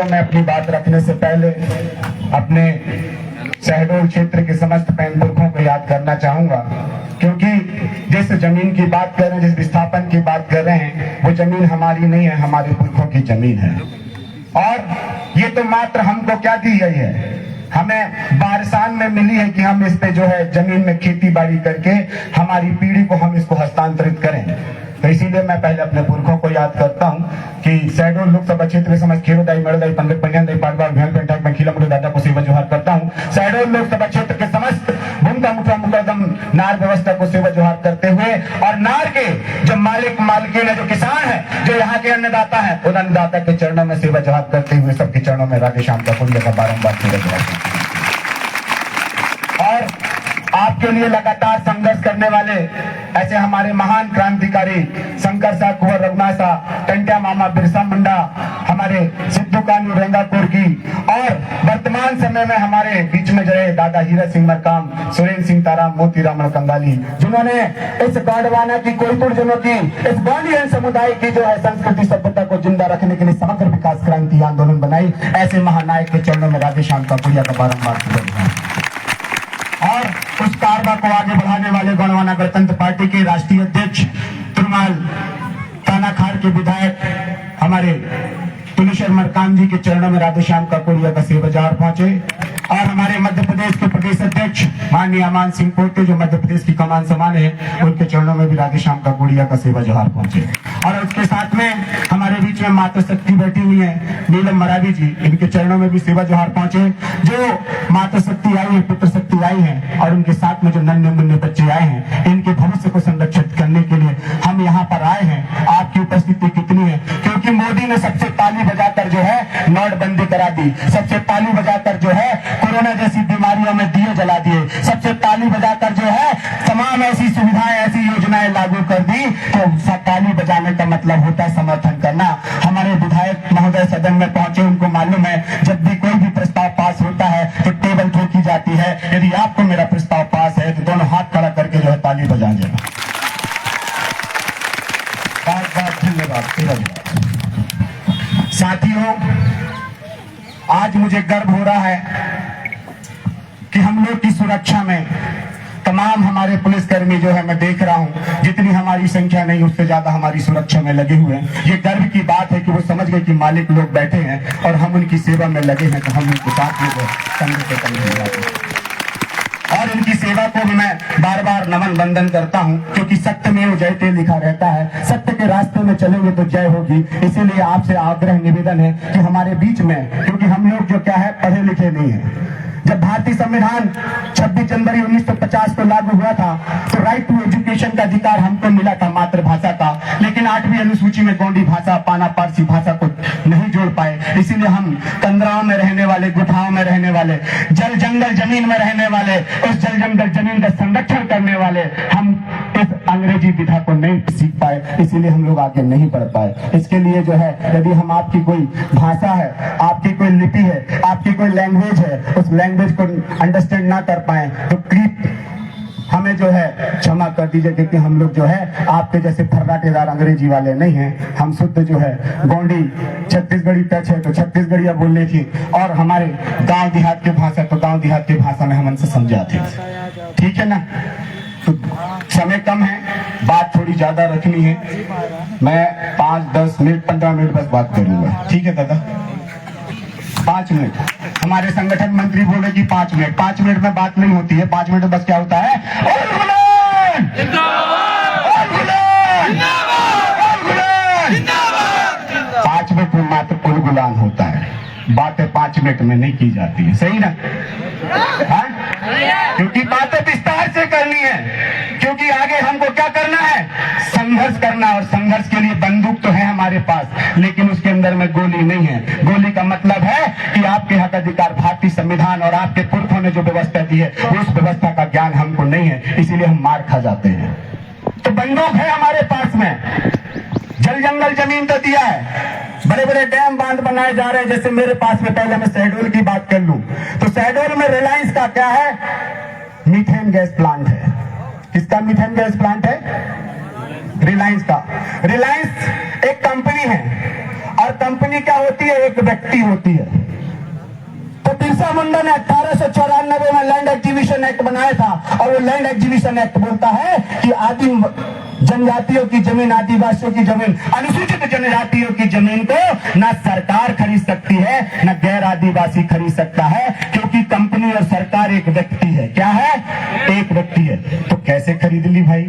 इसीलिए मैं अपनी बात रखने से पहले अपने शहडोल क्षेत्र के समस्त पैनपुरखों को याद करना चाहूंगा, क्योंकि जिस जमीन की बात कर रहे हैं, जिस विस्थापन की बात कर रहे हैं, वो जमीन हमारी नहीं है, हमारे पुरखों की जमीन है। और ये तो मात्र हमको क्या दी गई है, हमें वारसान में मिली है कि हम इस पे जो है जमीन में खेती बाड़ी करके हमारी पीढ़ी को हम इसको हस्तांतरित करें। तो इसीलिए मैं पहले अपने पुरखों को याद करता हूं कि शहडोल लोकसभा क्षेत्र में समस्त खेरोदाई मरदाई पंडित पंडित पाटवा अभियान पेंटाक में खिला मुझे दादा को सेवा जोहार करता हूं। शहडोल लोकसभा क्षेत्र के समस्त भूमका मुखा मुकदम नार व्यवस्था को सेवा जोहार करते हुए, और नार के जो मालिक मालकिन है, जो किसान है, जो यहाँ के अन्नदाता है, उन अन्नदाता के चरणों में सेवा जोहार करते हुए सबके चरणों में राधे श्याम का पुण्य का बारंबार सेवा जोहार करते हैं। और आपके लिए लगातार संघर्ष करने वाले ऐसे हमारे महान क्रांतिकारी शंकर शाह, कुंवर रघुनाथ शाह, टंट्या मामा, बिरसा मुंडा, हमारे सिद्धू कानू रेंगापुर की, और वर्तमान समय में हमारे बीच में जो है दादा हीरत सिंह मरकाम, सुरेंद्र सिंह ताराम, मोतीराम कंगाली, जिन्होंने इस गोंडवाना की, कोयपुर जिलों की, इस गोंडियन समुदाय की जो है संस्कृति सभ्यता को जिंदा रखने के लिए समग्र विकास क्रांति आंदोलन बनाई। ऐसे महानायक के चरणों में राधे श्याम का पुण्य का बारंबार। और उस कारवा को आगे बढ़ाने वाले गोंडवाना गणतंत्र पार्टी के राष्ट्रीय अध्यक्ष तुरमाल तानाखार के विधायक हमारे तुलेश्वर मरकाम जी के चरणों में राधे श्याम का पुण्य का सेवा जोहार पहुंचे। और हमारे मध्य प्रदेश के प्रदेश अध्यक्ष माननीय अमान सिंह पोटे, जो मध्य प्रदेश की कमान संभाले हैं, उनके चरणों में भी राधे श्याम का गुड़िया का सेवा जोहार पहुंचे। और उसके साथ में हमारे बीच में माता शक्ति बैठी हुई है, नीलम मरावी जी, इनके चरणों में भी सेवा जोहार पहुंचे। जो माता शक्ति आई है, पुत्र शक्ति आई है, और उनके साथ में जो नन्हे मुन्ने बच्चे आए हैं, इनके भविष्य को संरक्षित करने के लिए हम यहाँ पर आए हैं। आपकी उपस्थिति कितनी है, क्योंकि मोदी ने सबसे ताली बजाकर जो है नोटबंदी करा दी, सबसे ताली बजाकर जो है कोरोना जैसी बीमारियों में दिए जला दिए, सबसे ताली बजाकर जो है तमाम ऐसी सुविधाएं, ऐसी योजनाएं लागू कर दी। तो ताली बजाने का मतलब होता है समर्थन करना। हमारे विधायक महोदय सदन में पहुंचे, उनको मालूम है जब भी कोई भी प्रस्ताव पास होता है तो टेबल ठोकी जाती है। यदि आपको मेरा प्रस्ताव पास है तो दोनों हाथ खड़ा करके जो है ताली बजा देना। बहुत धन्यवाद। साथियों, आज मुझे गर्व हो रहा है कि हम लोग की सुरक्षा में तमाम हमारे पुलिसकर्मी जो है, मैं देख रहा हूं जितनी हमारी संख्या नहीं उससे ज्यादा हमारी सुरक्षा में लगे हुए हैं। ये गर्व की बात है कि वो समझ गए कि मालिक लोग बैठे हैं और हम उनकी सेवा में लगे हैं, तो हम उनके साथ में कंधे से कंधे मिलाते हैं। और इनकी सेवा को भी मैं बार बार नमन वंदन करता हूं, क्योंकि सत्यमेव जयते लिखा रहता है, सत्य के रास्ते में चलेंगे तो जय होगी। इसीलिए आपसे आग्रह निवेदन है कि हमारे बीच में, क्योंकि हम लोग जो क्या है पढ़े लिखे नहीं है, जब भारतीय संविधान 26 जनवरी 1950 को लागू हुआ था तो राइट टू एजुकेशन का अधिकार हमको मिला था मातृभाषा का, लेकिन 8वीं अनुसूची में गोंडी भाषा, पाना पारसी भाषा को नहीं जोड़ पाए। इसीलिए हम कंदराओं में रहने वाले, गुफाओं में रहने वाले, जल जंगल जमीन में रहने वाले, उस जल जंगल जमीन का संरक्षण करने वाले, हम इस अंग्रेजी विधा को नहीं सीख पाए, इसीलिए हम लोग आगे नहीं बढ़ पाए। इसके लिए जो है, यदि हम आपकी कोई भाषा है, आपकी कोई लिपि है, आपकी कोई लैंग्वेज है, उस लैंग्वेज को अंडरस्टैंड ना कर पाए तो प्लीज हमें जो है क्षमा कर दीजिए, क्योंकि हम लोग जो है आपके जैसे फर्राटेदार अंग्रेजी वाले नहीं हैं। हम शुद्ध जो है गोंडी छत्तीसगढ़ी टच है तो छत्तीसगढ़िया बोलने की, और हमारे गांव देहात की भाषा तो गांव देहात की भाषा में हम उनसे समझाते हैं। ठीक है ना? तो समय कम है, बात थोड़ी ज्यादा रखनी है। मैं 5, 10 मिनट, 15 मिनट बस बात करूंगा। ठीक है दादा? 5 मिनट। हमारे संगठन मंत्री बोले कि 5 मिनट। 5 मिनट में बात नहीं होती है। 5 मिनट में बस क्या होता है, 5 मिनट में मात्र गुलगुलान होता है, बातें 5 मिनट में नहीं की जाती है। सही ना? हाँ? क्योंकि बातें विस्तार से करनी है, क्योंकि आगे हमको क्या करना है, संघर्ष करना। और संघर्ष के लिए बंदूक तो है हमारे पास, लेकिन उसके अंदर में गोली नहीं है। गोली का मतलब है कि आपके हक अधिकार भारतीय संविधान और आपके पुरखों ने जो व्यवस्था दी है, उस व्यवस्था का ज्ञान हमको नहीं है, इसीलिए हम मार खा जाते हैं। तो बंदूक है हमारे पास में, जल जंगल जमीन तो दिया है, बड़े बड़े डैम बांध बनाए जा रहे हैं। जैसे मेरे पास में, पहले मैं शहडोल की बात कर लूं तो शहडोल में रिलायंस का क्या है, मीथेन गैस प्लांट है। किसका मीथेन गैस प्लांट है? रिलायंस का। रिलायंस एक कंपनी है और और कंपनी क्या होती है? एक व्यक्ति होती है। तो बिरसा मुंडा ने 1894 में लैंड एक्विजिशन एक्ट बनाया था, और वो लैंड एक्विजिशन एक्ट बोलता है कि आदिम जनजातियों की जमीन, आदिवासियों की जमीन, अनुसूचित जनजातियों की जमीन को न सरकार खरीद सकती है, न गैर आदिवासी खरीद सकता है, क्योंकि कंपनी और सरकार एक व्यक्ति है। क्या है? एक व्यक्ति है। तो कैसे खरीद ली भाई?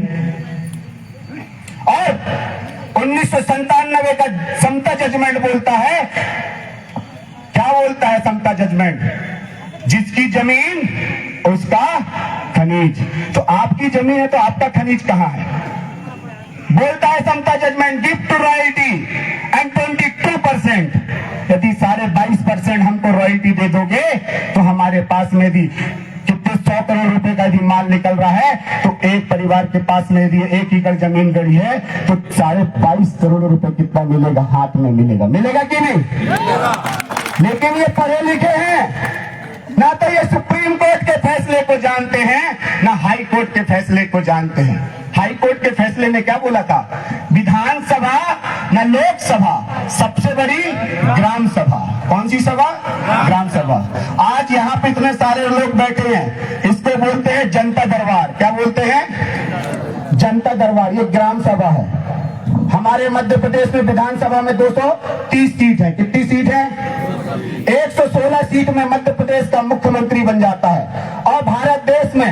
और 1997 का समता जजमेंट बोलता है, क्या बोलता है समता जजमेंट? जिसकी जमीन उसका खनिज। तो आपकी जमीन है तो आपका खनिज कहां है? बोलता है Samatha judgment, give to royalty and 22%। यदि 22.5% हमको रॉयल्टी दे दोगे तो हमारे पास में भी कितने 100 करोड़ रुपए का यदि माल निकल रहा है, तो एक परिवार के पास में यदि 1 एकड़ जमीन गड़ी है तो 22.5 करोड़ रुपए कितना मिलेगा? हाथ में मिलेगा। मिलेगा कि नहीं? लेकिन ये पढ़े लिखे हैं ना, तो ये सुप्रीम कोर्ट के फैसले को जानते हैं, ना हाई कोर्ट के फैसले को जानते हैं। हाई कोर्ट के फैसले ने क्या बोला था? विधानसभा न लोकसभा, सबसे बड़ी ग्राम सभा। कौन सी सभा? ग्राम सभा। आज यहाँ पे इतने सारे लोग बैठे हैं, इसको बोलते हैं जनता दरबार। क्या बोलते हैं? जनता दरबार। ये ग्राम सभा है। हमारे मध्य प्रदेश में विधानसभा में 230 सीट है। कितनी सीट है? 116 सीट में मध्य प्रदेश का मुख्यमंत्री बन जाता है। और भारत देश में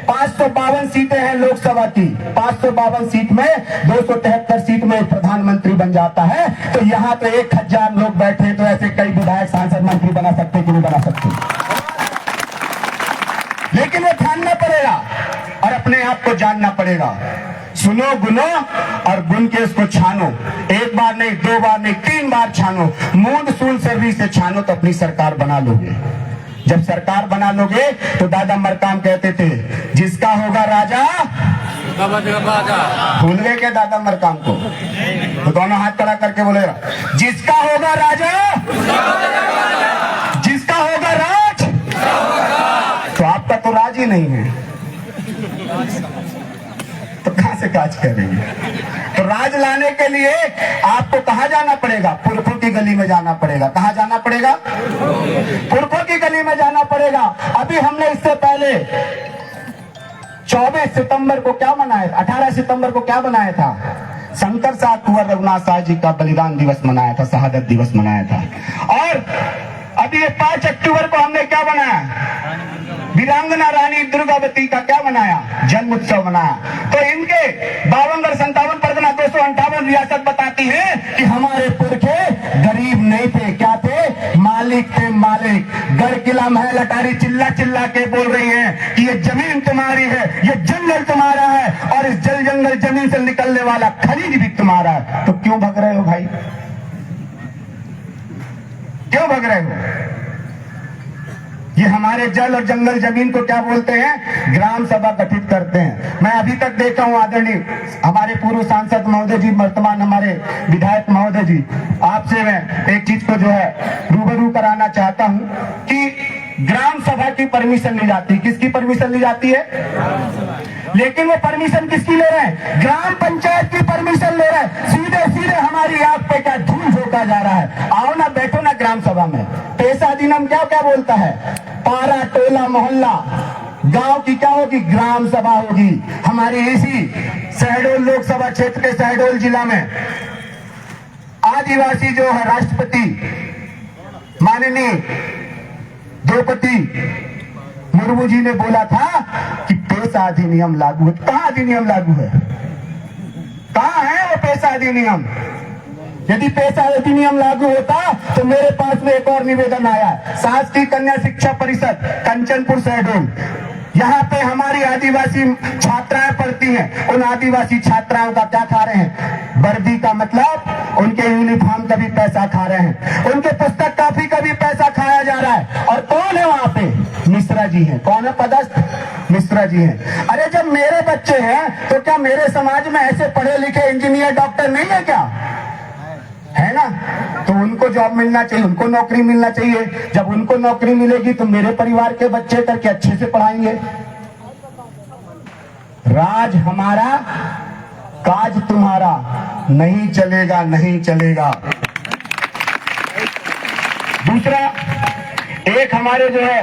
552 सीटें हैं लोकसभा की। 552 सीट में 273 सीट में प्रधानमंत्री बन जाता है। तो यहाँ तो 1000 लोग बैठे, तो ऐसे कई विधायक, सांसद, मंत्री बना सकते कि नहीं बना सकते? लेकिन वो ठानना पड़ेगा और अपने आप को जानना पड़ेगा। सुनो गुनो और गुन के इसको छानो। एक बार नहीं, 2 बार नहीं, 3 बार छानो। मूंद सूल सर्वी से छानो तो अपनी सरकार बना लोगे। जब सरकार बना लोगे तो दादा मरकाम कहते थे, जिसका होगा राजा। भूल गए क्या दादा मरकाम को? तो दोनों हाथ खड़ा करके बोलेगा, जिसका होगा राजा, जिसका होगा राज। तो आपका तो राज ही नहीं है, तो कहां से काज करेंगे? तो राज लाने के लिए आपको कहां जाना पड़ेगा? पुरखों की गली में जाना पड़ेगा। कहां जाना पड़ेगा? पुरखों की गली में जाना पड़ेगा। अभी हमने इससे पहले 24 सितंबर को क्या मनाया? 18 सितंबर को क्या बनाया था? शंकर साहब कुंवर रघुनाथ साहब जी का बलिदान दिवस मनाया था, शहादत दिवस मनाया था। और अभी ये 5 अक्टूबर को हमने क्या बनाया? वीरांगना रानी दुर्गावती का क्या बनाया? जन्म उत्सव बनाया। तो इनके 52 और 57 परगना 258 रियासत बताती है कि हमारे पुरखे गरीब नहीं थे। क्या थे? मालिक थे, मालिक। गढ़ किला महल अटारी चिल्ला चिल्ला के बोल रही हैं कि ये जमीन तुम्हारी है, ये जंगल तुम्हारा है, और इस जल जंगल जमीन से निकलने वाला खनिज भी तुम्हारा है। तो क्यों भग रहे हो भाई? क्यों भग रहे हो? ये हमारे जल और जंगल जमीन को क्या बोलते हैं? ग्राम सभा गठित करते हैं। मैं अभी तक देखा हूं, आदरणीय हमारे पूर्व सांसद महोदय जी, वर्तमान हमारे विधायक महोदय जी, आपसे मैं एक चीज को जो है रूबरू कराना चाहता हूं कि ग्राम सभा की परमिशन ली जाती है। किसकी परमिशन ली जाती है? लेकिन वो परमिशन किसकी ले रहे हैं? ग्राम पंचायत की परमिशन ले रहे हैं। सीधे सीधे हमारी आंख पे क्या धूल झोंका जा रहा है। आओ ना, बैठो ना ग्राम सभा में। पैसा अधिनियम क्या क्या बोलता है? पारा, टोला, मोहल्ला, गांव की क्या होगी? ग्राम सभा होगी। हमारी इसी शहडोल लोकसभा क्षेत्र के शहडोल जिला में आदिवासी जो है राष्ट्रपति माननीय द्रौपदी मुर्मू जी ने बोला था कि पैसा अधिनियम लागू है। कहां अधिनियम लागू है? कहां है वो पैसा अधिनियम? यदि पैसा अधिनियम लागू होता तो मेरे पास में एक और निवेदन आया। शासकीय कन्या शिक्षा परिषद कंचनपुर शहडोल, यहाँ पे हमारी आदिवासी छात्राएं पढ़ती हैं। उन आदिवासी छात्राओं का क्या खा रहे हैं? वर्दी का मतलब उनके यूनिफॉर्म का भी पैसा खा रहे हैं, उनके पुस्तक कापी का भी पैसा खाया जा रहा है। और कौन है वहां पे? मिश्रा जी हैं। कौन है पदस्थ? मिश्रा जी हैं। अरे जब मेरे बच्चे हैं तो क्या मेरे समाज में ऐसे पढ़े लिखे इंजीनियर, डॉक्टर नहीं है क्या? है ना? तो उनको जॉब मिलना चाहिए, उनको नौकरी मिलना चाहिए। जब उनको नौकरी मिलेगी तो मेरे परिवार के बच्चे करके अच्छे से पढ़ाएंगे। राज हमारा, काज तुम्हारा। नहीं चलेगा, नहीं चलेगा। दूसरा, एक हमारे जो है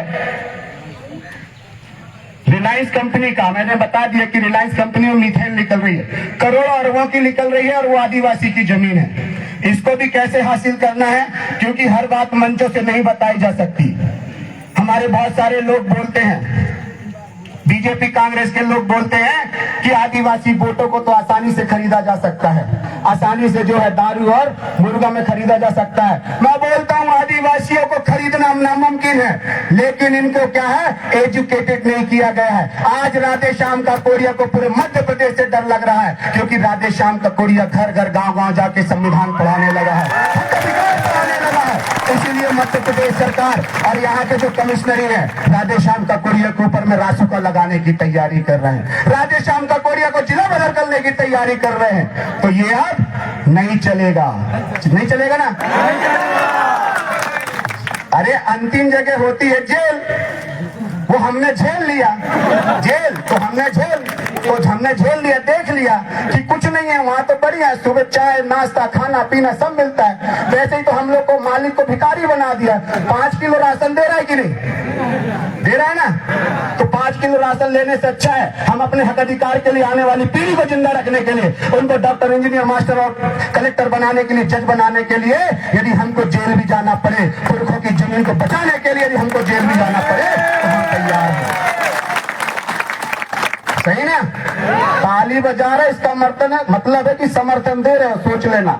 रिलायंस कंपनी का, मैंने बता दिया कि रिलायंस कंपनी में मीथेन निकल रही है, करोड़ों अरबों की निकल रही है, और वो आदिवासी की जमीन है। इसको भी कैसे हासिल करना है, क्योंकि हर बात मंचों से नहीं बताई जा सकती। हमारे बहुत सारे लोग बोलते हैं, बीजेपी कांग्रेस के लोग बोलते हैं कि आदिवासी वोटों को तो आसानी से खरीदा जा सकता है, आसानी से जो है दारू और मुर्गा में खरीदा जा सकता है। मैं बोलता हूं आदिवासियों को खरीदना नामुमकिन है, लेकिन इनको क्या है, एजुकेटेड नहीं किया गया है। आज राधे श्याम का कोरिया को पूरे मध्य प्रदेश से डर लग रहा है, क्योंकि राधे श्याम का कोरिया घर घर गांव गांव जाके संविधान पढ़ाने लगा है, पढ़ाने लगा है। इसीलिए मध्य प्रदेश सरकार और यहाँ के जो कमिश्नरी है, राधे श्याम का कोरिया के ऊपर में रासुका लगाने की तैयारी कर रहे हैं, राधे श्याम का कोरिया को जिला बदल करने की तैयारी कर रहे हैं। तो ये अब नहीं चलेगा, नहीं चलेगा ना। अरे अंतिम जगह होती है जेल, वो हमने झेल लिया, जेल तो हमने झेल लिया, देख लिया कि कुछ नहीं है वहां, तो बढ़िया है, सुबह चाय नाश्ता खाना पीना सब मिलता है। वैसे ही तो हम लोग को मालिक को भिखारी बना दिया। 5 किलो राशन दे रहा है कि नहीं दे रहा है ना, तो 5 किलो राशन लेने से अच्छा है हम अपने हक अधिकार के लिए, आने वाली पीढ़ी को जिंदा रखने के लिए, उनको डॉक्टर इंजीनियर मास्टर और कलेक्टर बनाने के लिए, जज बनाने के लिए, यदि हमको जेल भी जाना पड़े, पुरखों की जमीन को बचाने के लिए यदि हमको जेल भी जाना पड़े तो हम तैयार हैं। सही ना, ताली बजा रहे इसका मतलब है कि समर्थन दे रहे हो, सोच लेना।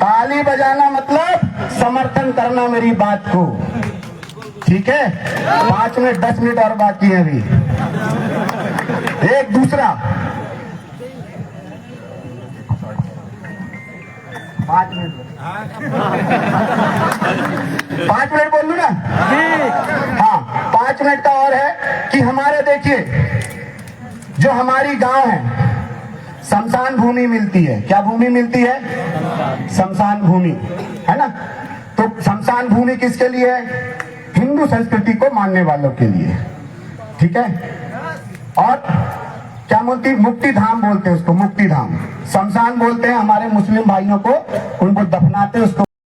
ताली बजाना मतलब समर्थन करना मेरी बात को, ठीक है। 5 मिनट 10 मिनट और बाकी है अभी। एक दूसरा 5 मिनट बोल लू ना, हाँ 5 मिनट का और है कि हमारे देखिए जो हमारी गांव है, शमशान भूमि मिलती है। क्या भूमि मिलती है? शमशान भूमि, है ना। तो शमशान भूमि किसके लिए है? हिंदू संस्कृति को मानने वालों के लिए, ठीक है। और क्या बोलती, मुक्ति धाम बोलते हैं उसको, मुक्ति धाम। शमशान बोलते हैं हमारे मुस्लिम भाइयों को, उनको दफनाते हैं उसको।